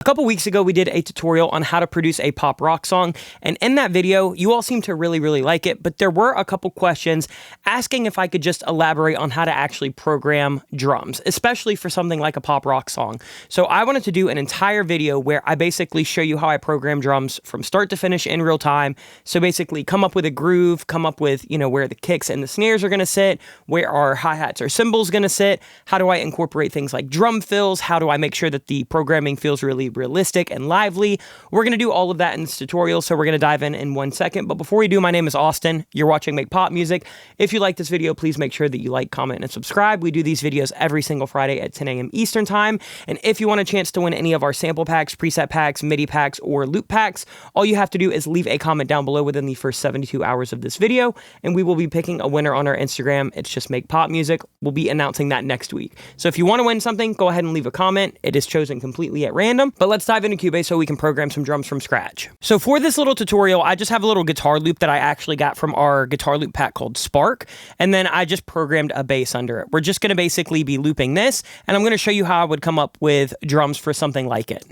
A couple weeks ago, we did a tutorial on how to produce a pop rock song, and in that video, you all seemed to really like it, but there were a couple questions asking if I could just elaborate on how to actually program drums, especially for something like a pop rock song. So I wanted to do an entire video where I basically show you how I program drums from start to finish in real time. So basically come up with a groove, come up with, where the kicks and the snares are going to sit, where our hi-hats or cymbals going to sit, how do I incorporate things like drum fills, how do I make sure that the programming feels really realistic and lively. We're going to do all of that in this tutorial, so we're going to dive in 1 second. But before we do, my name is Austin. You're watching Make Pop Music. If you like this video, please make sure that you like, comment, and subscribe. We do these videos every single Friday at 10 a.m. Eastern Time. And if you want a chance to win any of our sample packs, preset packs, MIDI packs, or loop packs, all you have to do is leave a comment down below within the first 72 hours of this video, and we will be picking a winner on our Instagram. It's just Make Pop Music. We'll be announcing that next week. So if you want to win something, go ahead and leave a comment. It is chosen completely at random. But let's dive into Cubase so we can program some drums from scratch. So for this little tutorial, I just have a little guitar loop that I actually got from our guitar loop pack called Spark, and then I just programmed a bass under it. We're just going to basically be looping this, and I'm going to show you how I would come up with drums for something like it.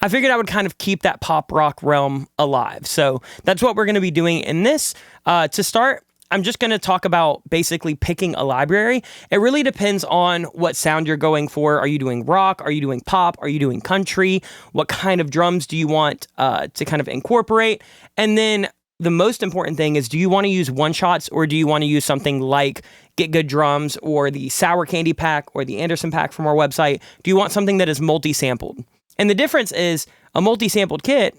I figured I would kind of keep that pop rock realm alive. So that's what we're going to be doing in this. To start, I'm just going to talk about basically picking a library. It really depends on what sound you're going for. Are you doing rock? Are you doing pop? Are you doing country? What kind of drums do you want to kind of incorporate? And then the most important thing is, do you want to use one-shots, or do you want to use something like Get Good Drums or the Sour Candy pack or the Anderson pack from our website? Do you want something that is multi-sampled? And the difference is, a multi-sampled kit,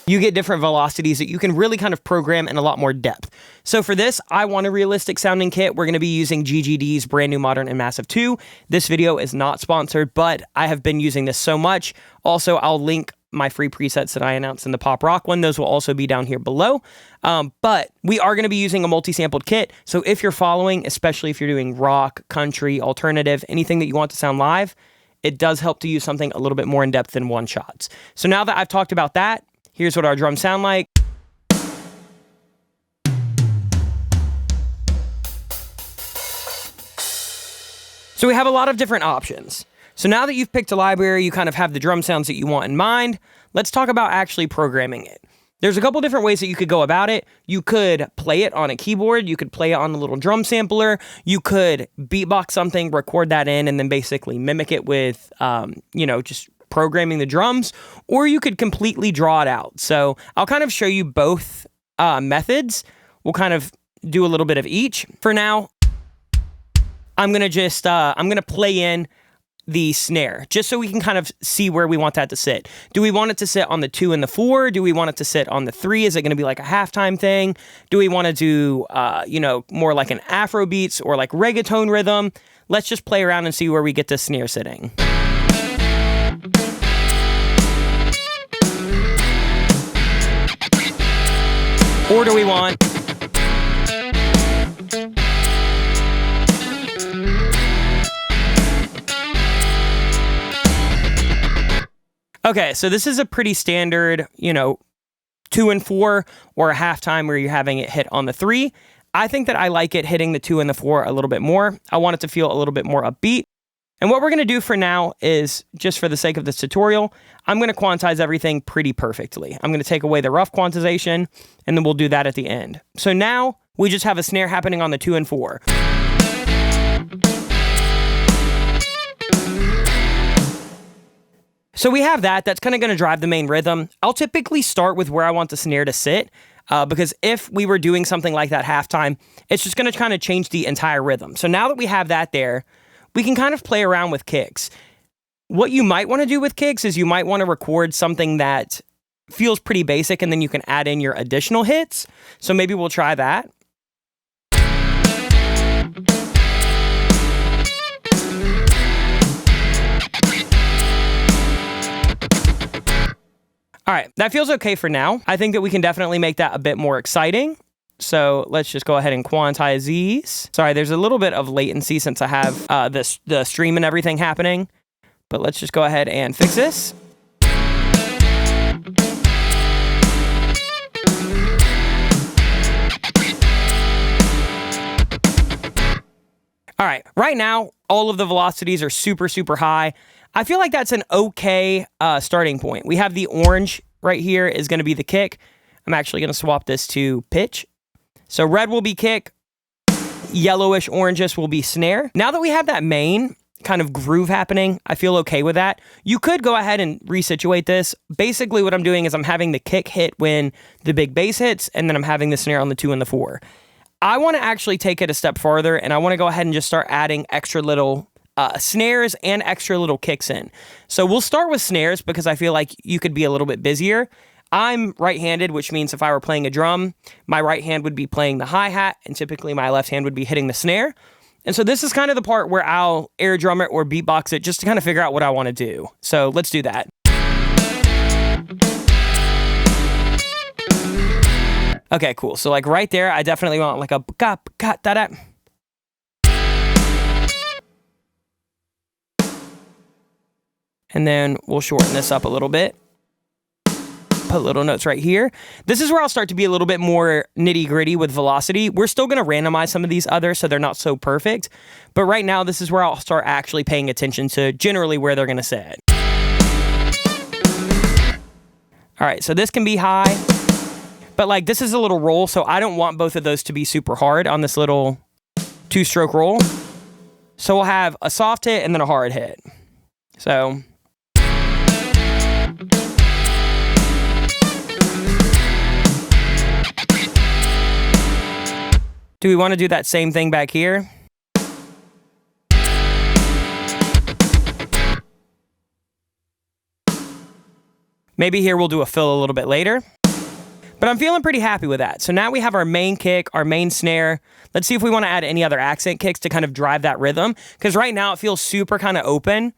you get different velocities that you can really kind of program in a lot more depth. So for this, I want a realistic sounding kit. We're going to be using GGD's Brand New Modern and Massive 2. This video is not sponsored, but I have been using this so much. Also, I'll link my free presets that I announced in the pop rock one. Those will also be down here below. But we are going to be using a multi-sampled kit. So if you're following, especially if you're doing rock, country, alternative, anything that you want to sound live, it does help to use something a little bit more in depth than one shots. So now that I've talked about that, here's what our drums sound like. So we have a lot of different options. So now that you've picked a library, you kind of have the drum sounds that you want in mind. Let's talk about actually programming it. There's a couple different ways that you could go about it. You could play it on a keyboard. You could play it on a little drum sampler. You could beatbox something, record that in, and then basically mimic it with, just programming the drums. Or you could completely draw it out. So I'll kind of show you both methods. We'll kind of do a little bit of each. For now, I'm going to play in the snare, just so we can kind of see where we want that to sit. Do we want it to sit on the 2 and the 4? Do we want it to sit on the 3? Is it going to be like a halftime thing? Do we want to do, more like an Afro beats or like reggaeton rhythm? Let's just play around and see where we get the snare sitting. Or do we want... Okay, so this is a pretty standard, 2 and 4, or a halftime where you're having it hit on the 3. I think that I like it hitting the 2 and the 4 a little bit more. I want it to feel a little bit more upbeat. And what we're going to do for now is, just for the sake of this tutorial, I'm going to quantize everything pretty perfectly. I'm going to take away the rough quantization, and then we'll do that at the end. So now, we just have a snare happening on the 2 and 4. So we have that. That's kind of going to drive the main rhythm. I'll typically start with where I want the snare to sit, because if we were doing something like that halftime, it's just going to kind of change the entire rhythm. So now that we have that there, we can kind of play around with kicks. What you might want to do with kicks is you might want to record something that feels pretty basic, and then you can add in your additional hits. So maybe we'll try that. All right, that feels okay for now. I think that we can definitely make that a bit more exciting. So let's just go ahead and quantize these. Sorry, there's a little bit of latency since I have the stream and everything happening. But let's just go ahead and fix this. right, right now, all of the velocities are super, super high. I feel like that's an okay starting point. We have the orange right here is going to be the kick. I'm actually going to swap this to pitch. So red will be kick, yellowish orangish will be snare. Now that we have that main kind of groove happening, I feel okay with that. You could go ahead and resituate this. Basically what I'm doing is I'm having the kick hit when the big bass hits, and then I'm having the snare on the 2 and the 4. I want to actually take it a step farther, and I want to go ahead and just start adding extra little snares and extra little kicks in. So we'll start with snares because I feel like you could be a little bit busier. I'm right-handed, which means if I were playing a drum, my right hand would be playing the hi-hat, and typically my left hand would be hitting the snare. And so this is kind of the part where I'll air drum it or beatbox it just to kind of figure out what I want to do. So let's do that. Okay, cool. So like right there, I definitely want like a da-da. And then we'll shorten this up a little bit. Put little notes right here. This is where I'll start to be a little bit more nitty gritty with velocity. We're still going to randomize some of these others so they're not so perfect. But right now, this is where I'll start actually paying attention to generally where they're going to sit. All right, so this can be high. But like this is a little roll, so I don't want both of those to be super hard on this little 2-stroke roll. So we'll have a soft hit and then a hard hit. So do we want to do that same thing back here? Maybe here we'll do a fill a little bit later. But I'm feeling pretty happy with that. So now we have our main kick, our main snare. Let's see if we want to add any other accent kicks to kind of drive that rhythm. Because right now it feels super kind of open.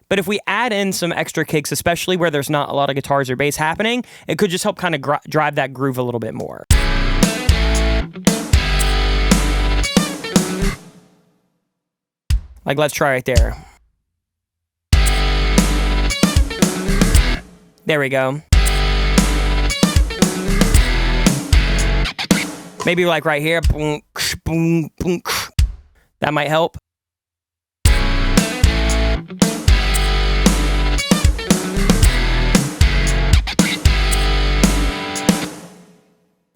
But if we add in some extra kicks, especially where there's not a lot of guitars or bass happening, it could just help kind of drive that groove a little bit more. Like, let's try right there. There we go. Maybe like right here. Boom, boom, boom. That might help.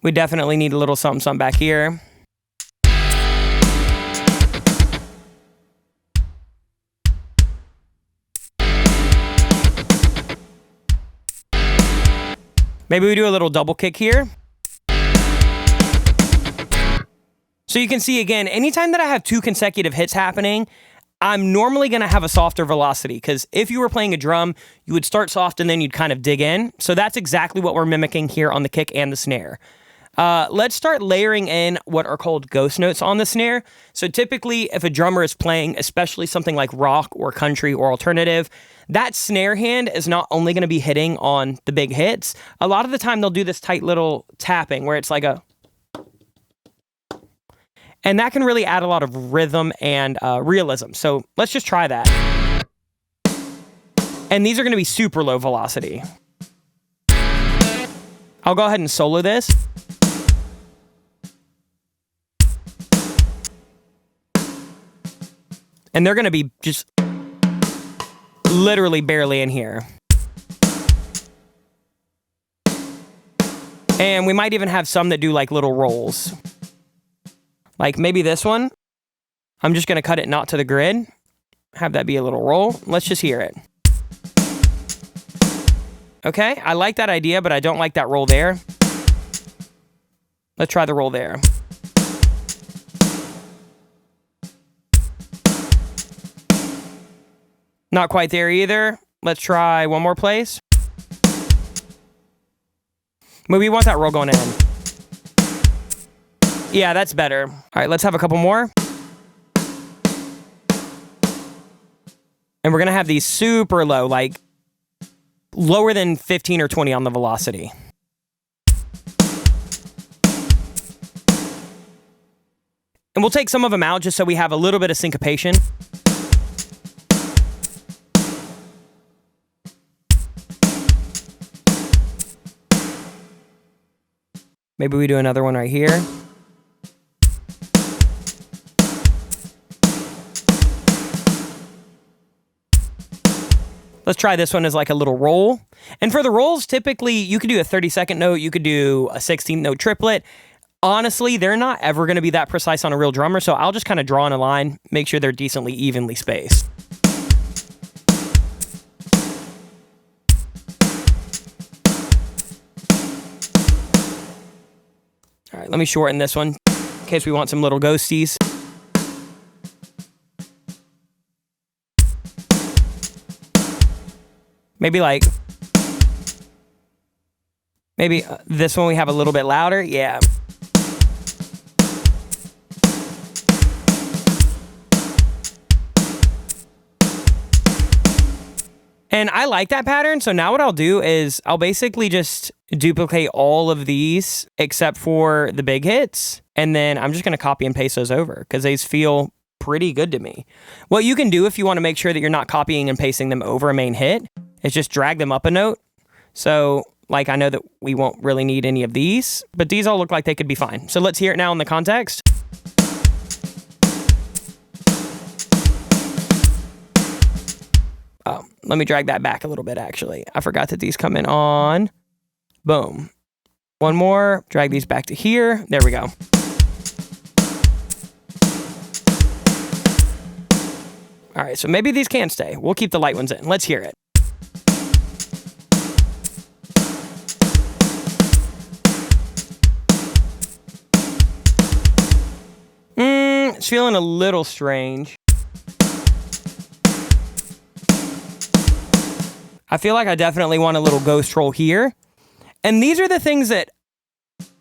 We definitely need a little something, something back here. Maybe we do a little double kick here. So you can see again, anytime that I have 2 consecutive hits happening, I'm normally going to have a softer velocity, because if you were playing a drum, you would start soft and then you'd kind of dig in. So that's exactly what we're mimicking here on the kick and the snare. Let's start layering in what are called ghost notes on the snare. So typically, if a drummer is playing, especially something like rock or country or alternative, that snare hand is not only going to be hitting on the big hits. A lot of the time, they'll do this tight little tapping where it's like a... And that can really add a lot of rhythm and realism. So let's just try that. And these are going to be super low velocity. I'll go ahead and solo this. And they're going to be just literally barely in here. And we might even have some that do like little rolls. Like maybe this one. I'm just going to cut it not to the grid. Have that be a little roll. Let's just hear it. Okay, I like that idea, but I don't like that roll there. Let's try the roll there. Not quite there either. Let's try one more place. Maybe we want that roll going in. Yeah, that's better. All right, let's have a couple more. And we're going to have these super low, like lower than 15 or 20 on the velocity. And we'll take some of them out just so we have a little bit of syncopation. Maybe we do another one right here. Let's try this one as like a little roll. And for the rolls, typically you could do a 32nd note, you could do a 16th note triplet. Honestly, they're not ever going to be that precise on a real drummer, so I'll just kind of draw in a line, make sure they're decently evenly spaced. All right, let me shorten this one in case we want some little ghosties. Maybe this one we have a little bit louder. Yeah. And I like that pattern, so now what I'll do is I'll basically just duplicate all of these except for the big hits, and then I'm just going to copy and paste those over because they feel pretty good to me. What you can do if you want to make sure that you're not copying and pasting them over a main hit is just drag them up a note. So, like, I know that we won't really need any of these, but these all look like they could be fine. So let's hear it now in the context. Let me drag that back a little bit, actually. I forgot that these come in on. Boom. One more. Drag these back to here. There we go. All right, so maybe these can stay. We'll keep the light ones in. Let's hear it. It's feeling a little strange. I feel like I definitely want a little ghost roll here. And these are the things that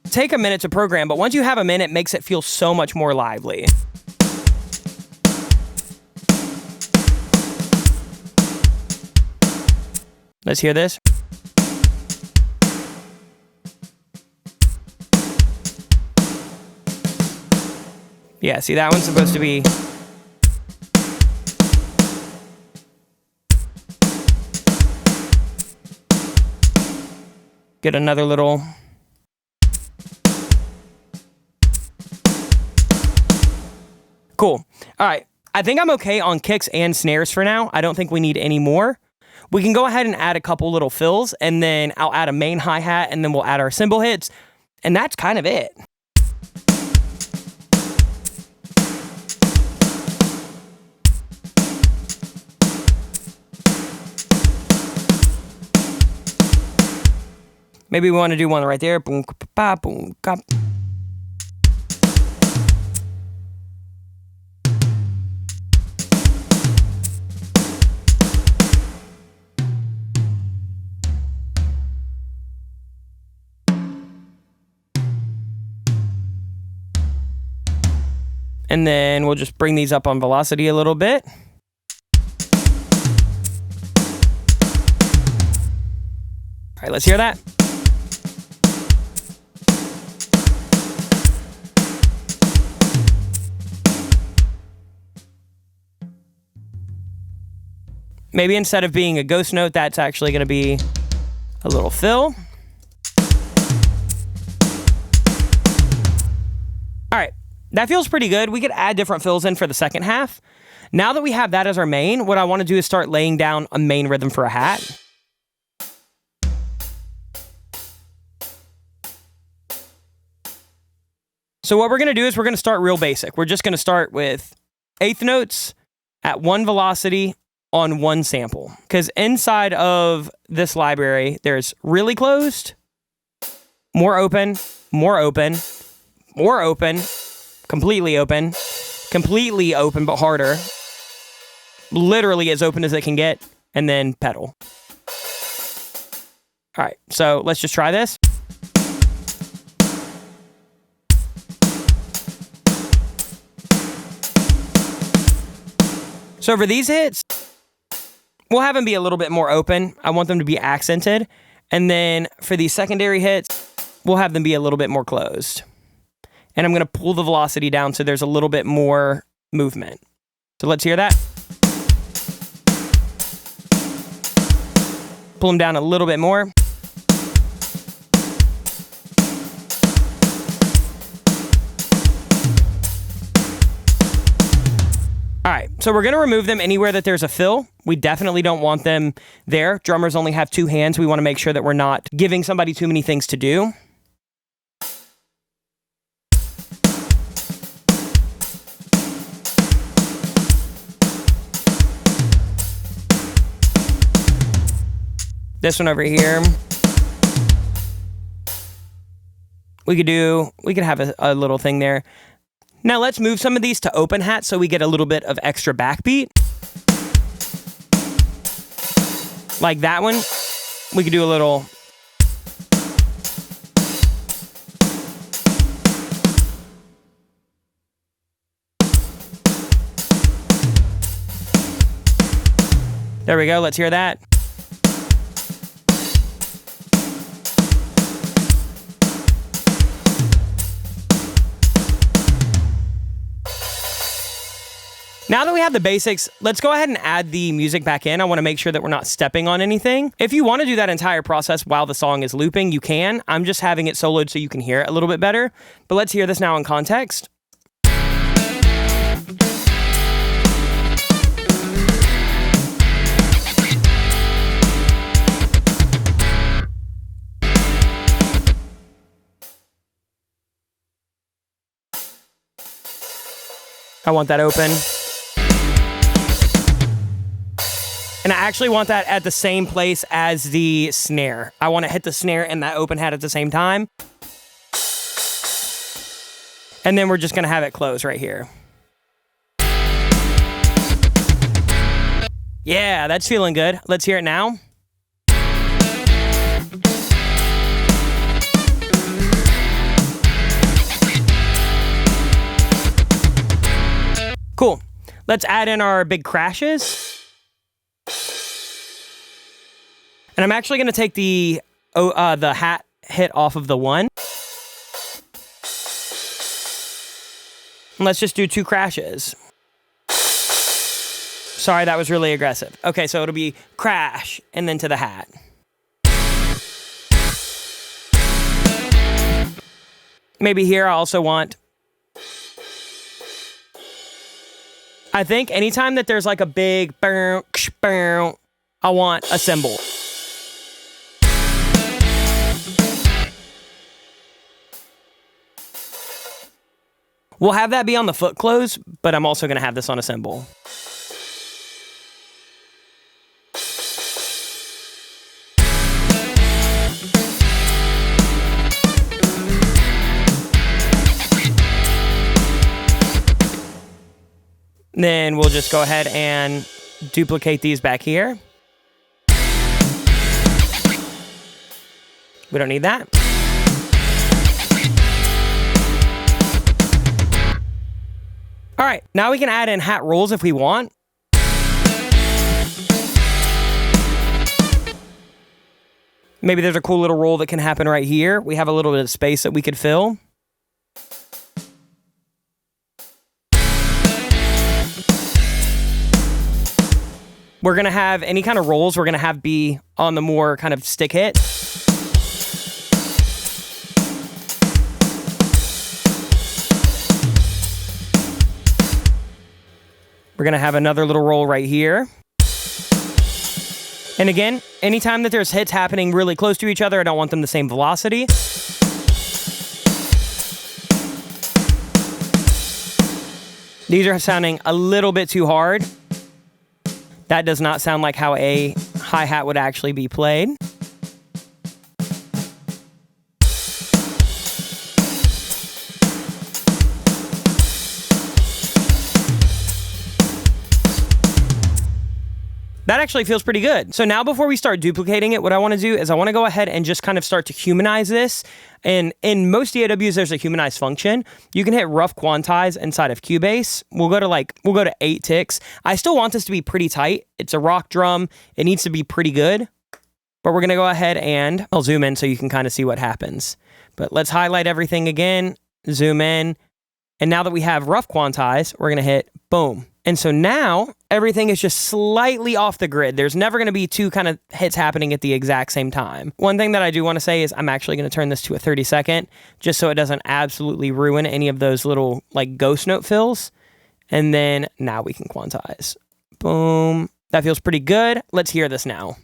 take a minute to program, but once you have them in, it makes it feel so much more lively. Let's hear this. Yeah, see, that one's supposed to be... Get another little... Cool. All right. I think I'm okay on kicks and snares for now. I don't think we need any more. We can go ahead and add a couple little fills, and then I'll add a main hi-hat, and then we'll add our cymbal hits, and that's kind of it. Maybe we want to do one right there. Boom, pa, boom, ka. And then we'll just bring these up on velocity a little bit. All right, let's hear that. Maybe instead of being a ghost note, that's actually going to be a little fill. All right, that feels pretty good. We could add different fills in for the second half. Now that we have that as our main, what I want to do is start laying down a main rhythm for a hat. So what we're going to do is we're going to start real basic. We're just going to start with eighth notes at one velocity on one sample. Because inside of this library, there's really closed, more open, more open, more open, completely open but harder, literally as open as it can get, and then pedal. All right, so let's just try this. So for these hits, we'll have them be a little bit more open. I want them to be accented. And then for these secondary hits, we'll have them be a little bit more closed. And I'm going to pull the velocity down so there's a little bit more movement. So let's hear that. Pull them down a little bit more. All right, So we're going to remove them anywhere that there's a fill. We definitely don't want them there. Drummers only have 2 hands. We want to make sure that we're not giving somebody too many things to do. This one over here. We could have a little thing there. Now let's move some of these to open hat so we get a little bit of extra backbeat. Like that one, we could do a little. There we go, let's hear that. Now that we have the basics, let's go ahead and add the music back in. I want to make sure that we're not stepping on anything. If you want to do that entire process while the song is looping, you can. I'm just having it soloed so you can hear it a little bit better. But let's hear this now in context. I want that open. And I actually want that at the same place as the snare. I want to hit the snare and that open hat at the same time. And then we're just going to have it close right here. Yeah, that's feeling good. Let's hear it now. Cool. Let's add in our big crashes. And I'm actually going to take the hat hit off of the one. And let's just do 2 crashes. Sorry, that was really aggressive. Okay, so it'll be crash and then to the hat. Maybe here I also want... I think anytime that there's like a big... I want a cymbal. We'll have that be on the foot close, but I'm also going to have this on a cymbal. Then we'll just go ahead and duplicate these back here. We don't need that. All right, now we can add in hat rolls if we want. Maybe there's a cool little roll that can happen right here. We have a little bit of space that we could fill. We're gonna have any kind of rolls we're gonna have be on the more kind of stick hit. We're gonna have another little roll right here. And again, anytime that there's hits happening really close to each other, I don't want them the same velocity. These are sounding a little bit too hard. That does not sound like how a hi-hat would actually be played. That actually feels pretty good. So now before we start duplicating it, what I want to do is I want to go ahead and just kind of start to humanize this. And in most DAWs, there's a humanize function. You can hit rough quantize inside of Cubase. We'll go to 8 ticks. I still want this to be pretty tight. It's a rock drum. It needs to be pretty good. But we're going to go ahead and I'll zoom in so you can kind of see what happens. But let's highlight everything again, zoom in. And now that we have rough quantize, we're going to hit boom. And so now everything is just slightly off the grid. There's never going to be 2 kind of hits happening at the exact same time. One thing that I do want to say is I'm actually going to turn this to a 30-second just so it doesn't absolutely ruin any of those little like ghost note fills. And then now we can quantize. Boom. That feels pretty good. Let's hear this now.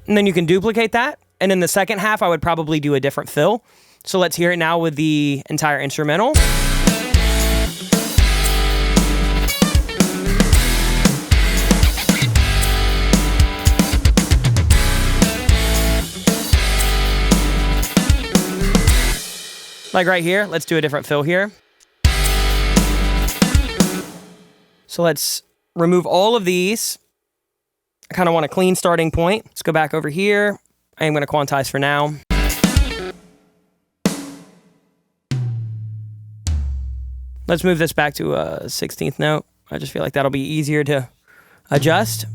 And then you can duplicate that. And in the second half, I would probably do a different fill. So let's hear it now with the entire instrumental. Like right here, let's do a different fill here. So let's remove all of these. I kind of want a clean starting point. Let's go back over here. I am going to quantize for now. Let's move this back to a 16th note. I just feel like that'll be easier to adjust.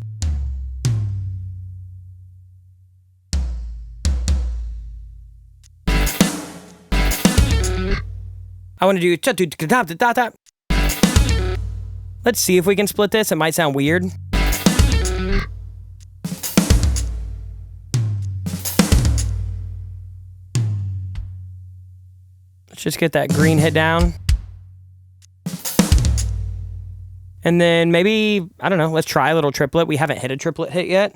I want to do... Let's see if we can split this. It might sound weird. Let's just get that green hit down. And then maybe, I don't know, let's try a little triplet. We haven't hit a triplet hit yet.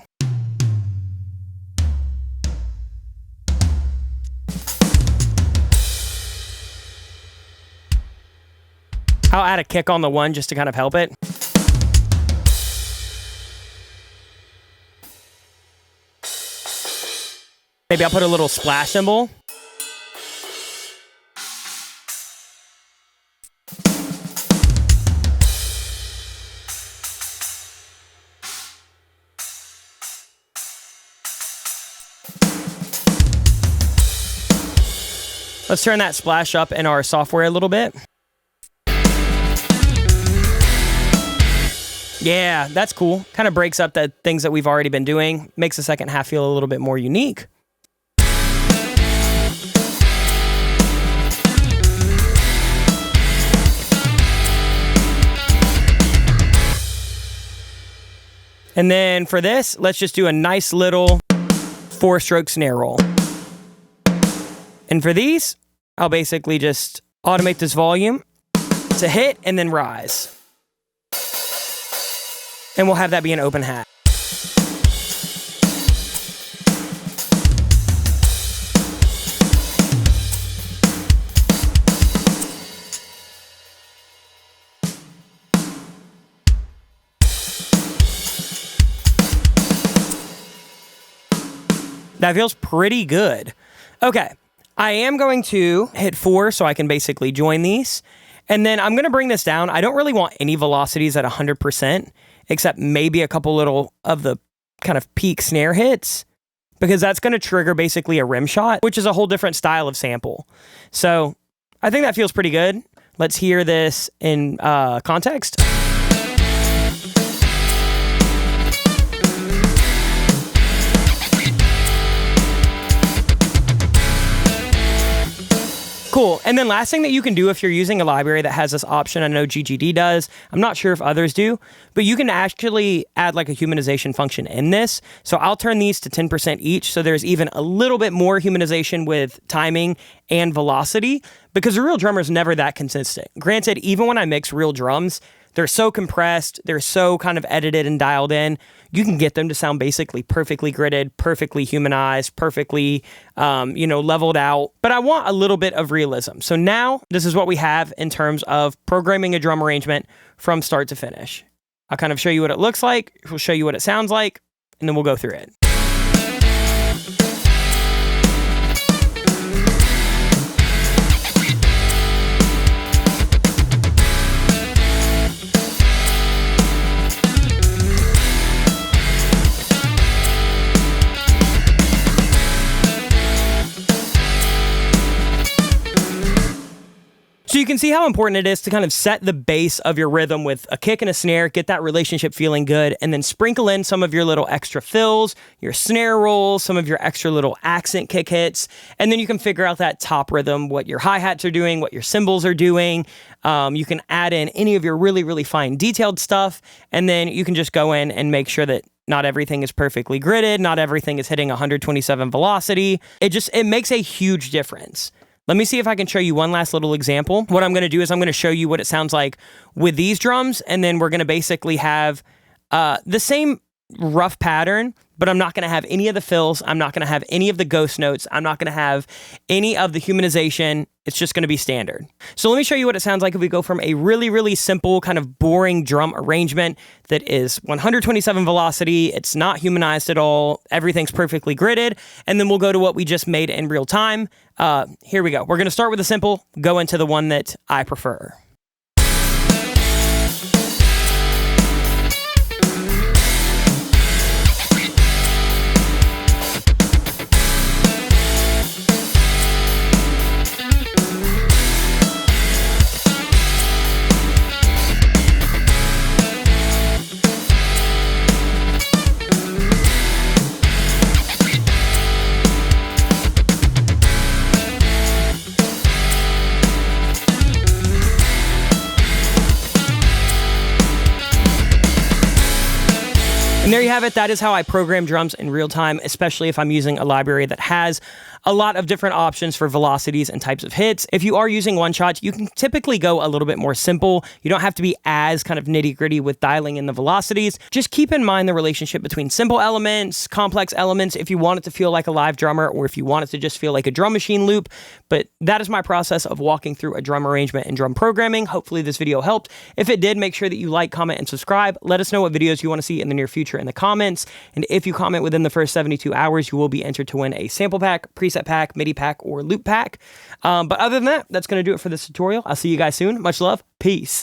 I'll add a kick on the one just to kind of help it. Maybe I'll put a little splash cymbal. Let's turn that splash up in our software a little bit. Yeah, that's cool. Kind of breaks up the things that we've already been doing. Makes the second half feel a little bit more unique. And then for this, let's just do a nice little 4-stroke snare roll. And for these, I'll basically just automate this volume to hit and then rise. And we'll have that be an open hat. That feels pretty good. Okay, I am going to hit 4 so I can basically join these. And then I'm going to bring this down. I don't really want any velocities at 100%, except maybe a couple little of the kind of peak snare hits, because that's going to trigger basically a rim shot, which is a whole different style of sample. So I think that feels pretty good. Let's hear this in context. Cool. And then last thing that you can do if you're using a library that has this option, I know GGD does, I'm not sure if others do, but you can actually add like a humanization function in this. So I'll turn these to 10% each, so there's even a little bit more humanization with timing and velocity, because a real drummer is never that consistent. Granted, even when I mix real drums, they're so compressed, they're so kind of edited and dialed in, you can get them to sound basically perfectly gridded, perfectly humanized, perfectly, leveled out. But I want a little bit of realism. So now this is what we have in terms of programming a drum arrangement from start to finish. I'll kind of show you what it looks like, we'll show you what it sounds like, and then we'll go through it. So you you can see how important it is to kind of set the base of your rhythm with a kick and a snare, get that relationship feeling good, and then sprinkle in some of your little extra fills, your snare rolls, some of your extra little accent kick hits, and then you can figure out that top rhythm, what your hi-hats are doing, what your cymbals are doing. You can add in any of your really, really fine detailed stuff, and then you can just go in and make sure that not everything is perfectly gridded, not everything is hitting 127 velocity. It makes a huge difference. Let me see if I can show you one last little example. What I'm going to do is I'm going to show you what it sounds like with these drums, and then we're going to basically have the same rough pattern, but I'm not going to have any of the fills. I'm not going to have any of the ghost notes. I'm not going to have any of the humanization. It's just going to be standard. So let me show you what it sounds like if we go from a really, really simple kind of boring drum arrangement that is 127 velocity. It's not humanized at all. Everything's perfectly gridded. And then we'll go to what we just made in real time. Here we go. We're going to start with a simple, go into the one that I prefer. And there you have it. That is how I program drums in real time, especially if I'm using a library that has a lot of different options for velocities and types of hits. If you are using one-shots, you can typically go a little bit more simple. You don't have to be as kind of nitty-gritty with dialing in the velocities. Just keep in mind the relationship between simple elements, complex elements, if you want it to feel like a live drummer or if you want it to just feel like a drum machine loop. But that is my process of walking through a drum arrangement and drum programming. Hopefully this video helped. If it did, make sure that you like, comment, and subscribe. Let us know what videos you want to see in the near future in the comments. And if you comment within the first 72 hours, you will be entered to win a sample pack, preset pack, MIDI pack, or loop pack. But other than that, that's going to do it for this tutorial. I'll see you guys soon. Much love. Peace.